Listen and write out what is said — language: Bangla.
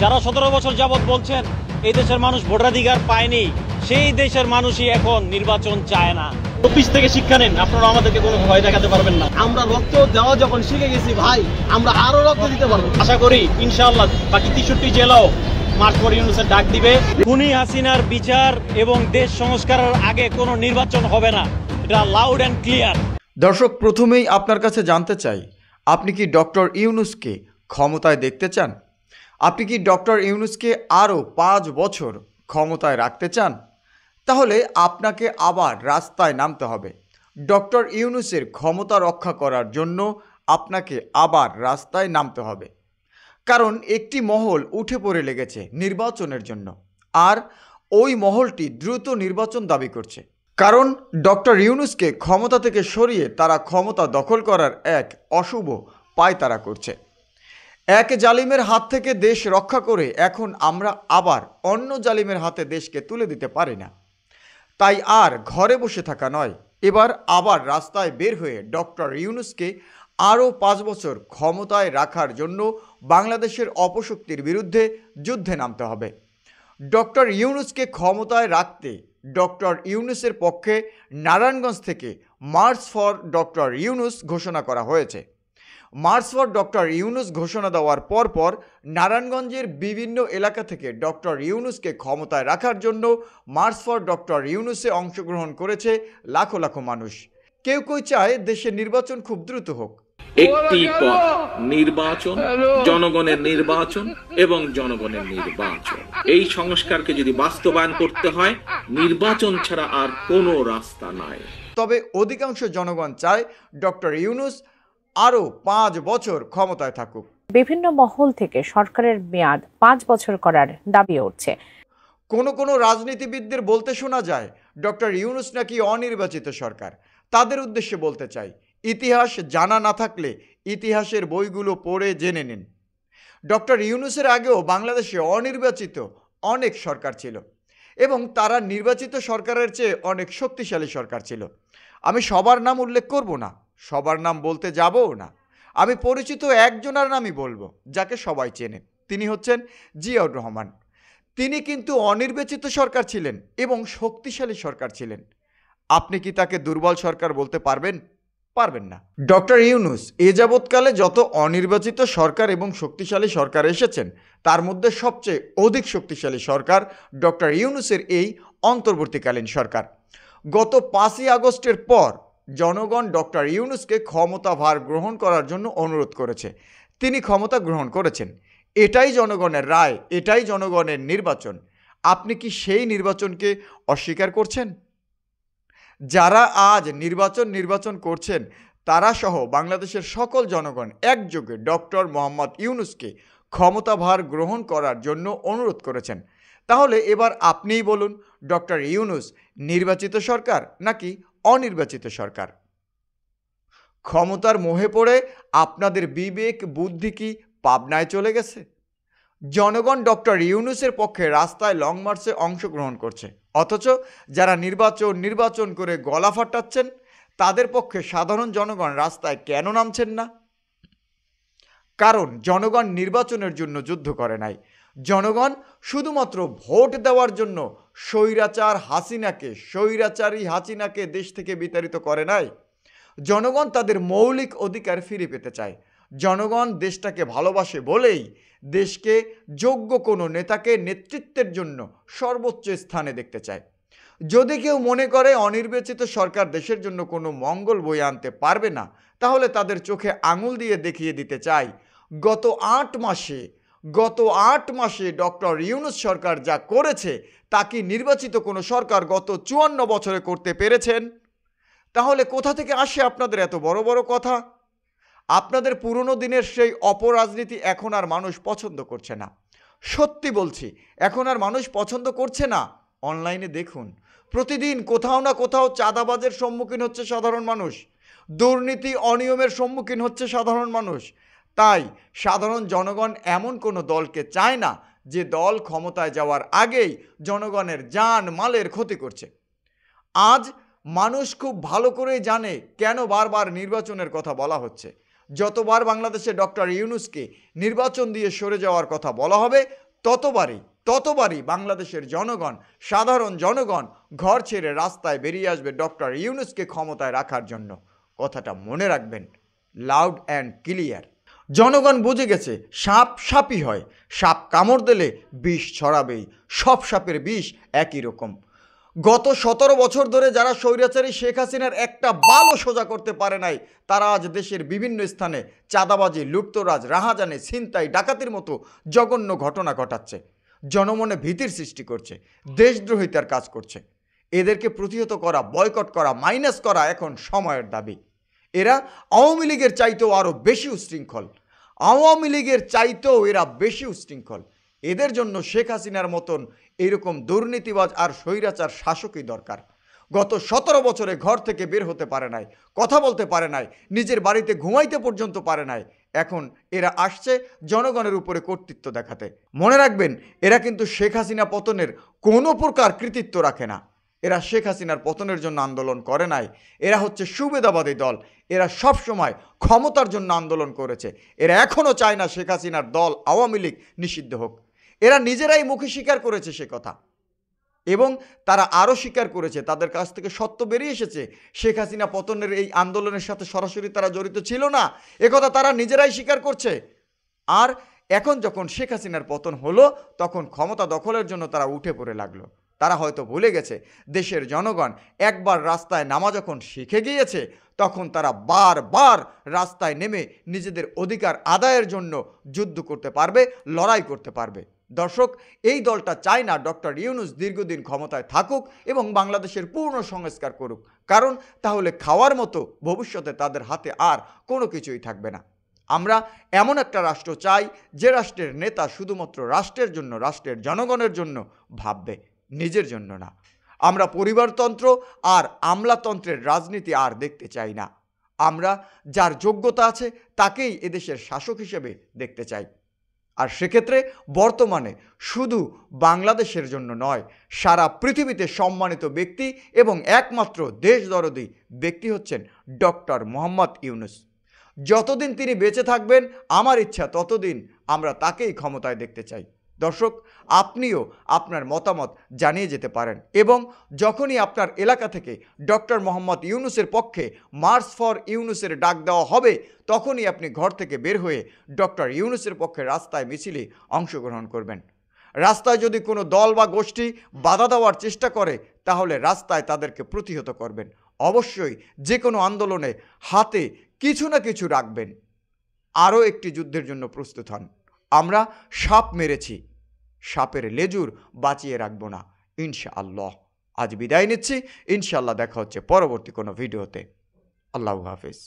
যারা 17 বছর যাবৎ বলছেন এই দেশের মানুষ ভোটাধিকার পায়নি, সেই দেশের মানুষই এখন নির্বাচন চায় না। অফিস থেকে শিক্ষা নেন, আপনারা আমাদেরকে কোনো ভয় দেখাতে পারবেন না। আমরা রক্ত দেওয়া যখন শিখে গেছি ভাই, আমরা আরো রক্ত দিতে পারবো। আশা করি ইনশাআল্লাহ বাকি 63 জেলাও মার্চ পর ইউনূসের ডাক দিবে। খুনি হাসিনার বিচার এবং দেশ সংস্কারের আগে কোনো নির্বাচন হবে না, এটা লাউড অ্যান্ড ক্লিয়ার। দর্শক, প্রথমেই আপনার কাছে জানতে চাই, আপনি কি ডক্টর ইউনূসকে ক্ষমতায় দেখতে চান? আপনি কি ডক্টর ইউনূসকে আরও 5 বছর ক্ষমতায় রাখতে চান? তাহলে আপনাকে আবার রাস্তায় নামতে হবে। ডক্টর ইউনূসের ক্ষমতা রক্ষা করার জন্য আপনাকে আবার রাস্তায় নামতে হবে। কারণ একটি মহল উঠে পড়ে লেগেছে নির্বাচনের জন্য, আর ওই মহলটি দ্রুত নির্বাচন দাবি করছে। কারণ ডক্টর ইউনূসকে ক্ষমতা থেকে সরিয়ে তারা ক্ষমতা দখল করার এক অশুভ পায়তারা করছে। এক জালিমের হাত থেকে দেশ রক্ষা করে এখন আমরা আবার অন্য জালিমের হাতে দেশকে তুলে দিতে পারি না। তাই আর ঘরে বসে থাকা নয়, এবার আবার রাস্তায় বের হয়ে ডক্টর ইউনূসকে আরও 5 বছর ক্ষমতায় রাখার জন্য বাংলাদেশের অপশক্তির বিরুদ্ধে যুদ্ধে নামতে হবে। ডক্টর ইউনূসকে ক্ষমতায় রাখতে ডক্টর ইউনূসের পক্ষে নারায়ণগঞ্জ থেকে মার্চ ফর ডক্টর ইউনূস ঘোষণা করা হয়েছে। মার্চ ফর ডক্টর ইউনূস ঘোষণা দেওয়ার পরপর নারায়ণগঞ্জের বিভিন্ন এলাকা থেকে ডক্টর ইউনূসকে ক্ষমতায় রাখার জন্য মার্চ ফর ডক্টর ইউনূসে অংশগ্রহণ করেছে লাখো লাখো মানুষ। কেউ কেউ চায় দেশের নির্বাচন খুব দ্রুত হোক। একটি পথ নির্বাচন, জনগণের নির্বাচন এবং জনগণের নির্বাচন। এই সংস্কারকে যদি বাস্তবায়ন করতে হয়, নির্বাচন ছাড়া আর কোনো রাস্তা নাই। তবে অধিকাংশ জনগণ চায় ডক্টর ইউনূস আরও 5 বছর ক্ষমতায় থাকুক। বিভিন্ন মহল থেকে সরকারের মেয়াদ 5 বছর করার দাবি উঠছে। কোনো রাজনীতিবিদদের বলতে শোনা যায় ডক্টর ইউনূস নাকি অনির্বাচিত সরকার। তাদের উদ্দেশ্যে বলতে চাই, ইতিহাস জানা না থাকলে ইতিহাসের বইগুলো পড়ে জেনে নিন। ডক্টর ইউনূসের আগেও বাংলাদেশে অনির্বাচিত অনেক সরকার ছিল এবং তারা নির্বাচিত সরকারের চেয়ে অনেক শক্তিশালী সরকার ছিল। আমি সবার নাম উল্লেখ করব না, সবার নাম বলতে যাবও না। আমি পরিচিত একজনের নামই বলবো, যাকে সবাই চেনে। তিনি হচ্ছেন জিয়াউর রহমান। তিনি কিন্তু অনির্বাচিত সরকার ছিলেন এবং শক্তিশালী সরকার ছিলেন। আপনি কি তাকে দুর্বল সরকার বলতে পারবেন? পারবেন না। ডক্টর ইউনূস এ যাবৎকালে যত অনির্বাচিত সরকার এবং শক্তিশালী সরকার এসেছেন, তার মধ্যে সবচেয়ে অধিক শক্তিশালী সরকার ডক্টর ইউনূসের এই অন্তর্বর্তীকালীন সরকার। গত 5ই আগস্টের পর জনগণ ডক্টর ইউনূসকে ক্ষমতা ভার গ্রহণ করার জন্য অনুরোধ করেছে। তিনি ক্ষমতা গ্রহণ করেছেন। এটাই জনগণের রায়, এটাই জনগণের নির্বাচন। আপনি কি সেই নির্বাচনকে অস্বীকার করছেন? যারা আজ নির্বাচন করছেন, তারা সহ বাংলাদেশের সকল জনগণ একযোগে ডক্টর মোহাম্মদ ইউনূসকে ক্ষমতাভার গ্রহণ করার জন্য অনুরোধ করেছেন। তাহলে এবার আপনিই বলুন, ডক্টর ইউনূস নির্বাচিত সরকার নাকি অনির্বাচিত সরকার? ক্ষমতার মোহে পড়ে আপনাদের বিবেক বুদ্ধি কি পাবনায় চলে গেছে? জনগণ ডক্টর ইউনূসের পক্ষে রাস্তায় লং মার্চে অংশগ্রহণ করছে, অথচ যারা নির্বাচন করে গলা ফাটাচ্ছেন, তাদের পক্ষে সাধারণ জনগণ রাস্তায় কেন নামছেন না? কারণ জনগণ নির্বাচনের জন্য যুদ্ধ করে নাই। জনগণ শুধুমাত্র ভোট দেওয়ার জন্য স্বৈরাচারী হাসিনাকে দেশ থেকে বিতাড়িত করে নাই। জনগণ তাদের মৌলিক অধিকার ফিরে পেতে চায়। জনগণ দেশটাকে ভালোবাসে বলেই দেশকে যোগ্য কোনো নেতাকে নেতৃত্বের জন্য সর্বোচ্চ স্থানে দেখতে চায়। যদি কেউ মনে করে অনির্বাচিত সরকার দেশের জন্য কোনো মঙ্গল বয়ে আনতে পারবে না, তাহলে তাদের চোখে আঙুল দিয়ে দেখিয়ে দিতে চাই, গত 8 মাসে ডক্টর ইউনূস সরকার যা করেছে তা কি নির্বাচিত কোনো সরকার গত 54 বছরে করতে পেরেছেন? তাহলে কোথা থেকে আসে আপনাদের এত বড় বড় কথা? আপনাদের পুরনো দিনের সেই অপরাজনীতি এখন আর মানুষ পছন্দ করছে না। সত্যি বলছি, এখন আর মানুষ পছন্দ করছে না। অনলাইনে দেখুন, প্রতিদিন কোথাও না কোথাও চাঁদাবাজের সম্মুখীন হচ্ছে সাধারণ মানুষ, দুর্নীতি অনিয়মের সম্মুখীন হচ্ছে সাধারণ মানুষ। তাই সাধারণ জনগণ এমন কোনো দলকে চায় না যে দল ক্ষমতায় যাওয়ার আগেই জনগণের জান মালের ক্ষতি করছে। আজ মানুষ খুব ভালো করেই জানে কেন বারবার নির্বাচনের কথা বলা হচ্ছে। যতবার বাংলাদেশে ডক্টর ইউনূসকে নির্বাচন দিয়ে সরে যাওয়ার কথা বলা হবে, ততবারই বাংলাদেশের জনগণ, সাধারণ জনগণ ঘর ছেড়ে রাস্তায় বেরিয়ে আসবে ডক্টর ইউনূসকে ক্ষমতায় রাখার জন্য। কথাটা মনে রাখবেন, লাউড অ্যান্ড ক্লিয়ার। জনগণ বুঝে গেছে সাপ সাপই হয়, সাপ কামড় দিলে বিষ ছড়াবেই, সব সাপের বিষ একই রকম। গত 17 বছর ধরে যারা স্বৈরাচারী শেখ হাসিনার একটা বালও সোজা করতে পারে নাই, তারা আজ দেশের বিভিন্ন স্থানে চাঁদাবাজি, লুটতরাজ, রাহাজানি, ছিনতাই, ডাকাতির মতো জঘন্য ঘটনা ঘটাচ্ছে, জনমনে ভীতির সৃষ্টি করছে, দেশদ্রোহিতার কাজ করছে। এদেরকে প্রতিহত করা, বয়কট করা, মাইনাস করা এখন সময়ের দাবি। এরা আওয়ামী লীগের চাইতেও আরও বেশি উশৃঙ্খল, এদের জন্য শেখ হাসিনার মতন এইরকম দুর্নীতিবাজ আর স্বৈরাচার শাসকই দরকার। গত 17 বছরে ঘর থেকে বের হতে পারে নাই, কথা বলতে পারে নাই, নিজের বাড়িতে ঘুমাইতে পর্যন্ত পারে নাই। এখন এরা আসছে জনগণের উপরে কর্তৃত্ব দেখাতে। মনে রাখবেন, এরা কিন্তু শেখ হাসিনা পতনের কোনো প্রকার কৃতিত্ব রাখে না। এরা শেখ হাসিনার পতনের জন্য আন্দোলন করে নাই, এরা হচ্ছে সুবিধাবাদী দল। এরা সব সময় ক্ষমতার জন্য আন্দোলন করেছে। এরা এখনও চায় না শেখ হাসিনার দল আওয়ামী লীগ নিষিদ্ধ হোক। এরা নিজেরাই মুখে স্বীকার করেছে সে কথা, এবং তারা আরও স্বীকার করেছে, তাদের কাছ থেকে সত্য বেরিয়ে এসেছে, শেখ হাসিনা পতনের এই আন্দোলনের সাথে সরাসরি তারা জড়িত ছিল না, একথা তারা নিজেরাই স্বীকার করছে। আর এখন যখন শেখ হাসিনার পতন হলো, তখন ক্ষমতা দখলের জন্য তারা উঠে পড়ে লাগলো। তারা হয়তো ভুলে গেছে দেশের জনগণ একবার রাস্তায় নামা যখন শিখে গিয়েছে, তখন তারা বারবার রাস্তায় নেমে নিজেদের অধিকার আদায়ের জন্য যুদ্ধ করতে পারবে, লড়াই করতে পারবে। দর্শক, এই দলটা চায় না ডক্টর ইউনূস দীর্ঘদিন ক্ষমতায় থাকুক এবং বাংলাদেশের পূর্ণ সংস্কার করুক, কারণ তাহলে খাওয়ার মতো ভবিষ্যতে তাদের হাতে আর কোনো কিছুই থাকবে না। আমরা এমন একটা রাষ্ট্র চাই যে রাষ্ট্রের নেতা শুধুমাত্র রাষ্ট্রের জন্য, রাষ্ট্রের জনগণের জন্য ভাববে, নিজের জন্য না। আমরা পরিবারতন্ত্র আর আমলাতন্ত্রের রাজনীতি আর দেখতে চাই না। আমরা যার যোগ্যতা আছে তাকেই এদেশের শাসক হিসেবে দেখতে চাই। আর সেক্ষেত্রে বর্তমানে শুধু বাংলাদেশের জন্য নয়, সারা পৃথিবীতে সম্মানিত ব্যক্তি এবং একমাত্র দেশদরদী ব্যক্তি হচ্ছেন ডক্টর মোহাম্মদ ইউনূস। যতদিন তিনি বেঁচে থাকবেন, আমার ইচ্ছা ততদিন আমরা তাকেই ক্ষমতায় দেখতে চাই। দর্শক, আপনিও আপনার মতামত জানিয়ে যেতে পারেন, এবং যখনই আপনার এলাকা থেকে ডক্টর মোহাম্মদ ইউনূসের পক্ষে মার্চ ফর ইউনূসের ডাক দেওয়া হবে, তখনই আপনি ঘর থেকে বের হয়ে ডক্টর ইউনূসের পক্ষে রাস্তায় মিছিলে অংশগ্রহণ করবেন। রাস্তায় যদি কোনো দল বা গোষ্ঠী বাধা দেওয়ার চেষ্টা করে, তাহলে রাস্তায় তাদেরকে প্রতিহত করবেন। অবশ্যই যে কোনো আন্দোলনে হাতে কিছু না কিছু রাখবেন। আরও একটি যুদ্ধের জন্য প্রস্তুত হন। আমরা সাপ মেরেছি, সাপের লেজুর বাঁচিয়ে রাখবো না, ইনশাআল্লাহ। আজ বিদায় নিচ্ছি, ইনশাআল্লাহ দেখা হচ্ছে পরবর্তী কোনো ভিডিওতে। আল্লাহু হাফেজ।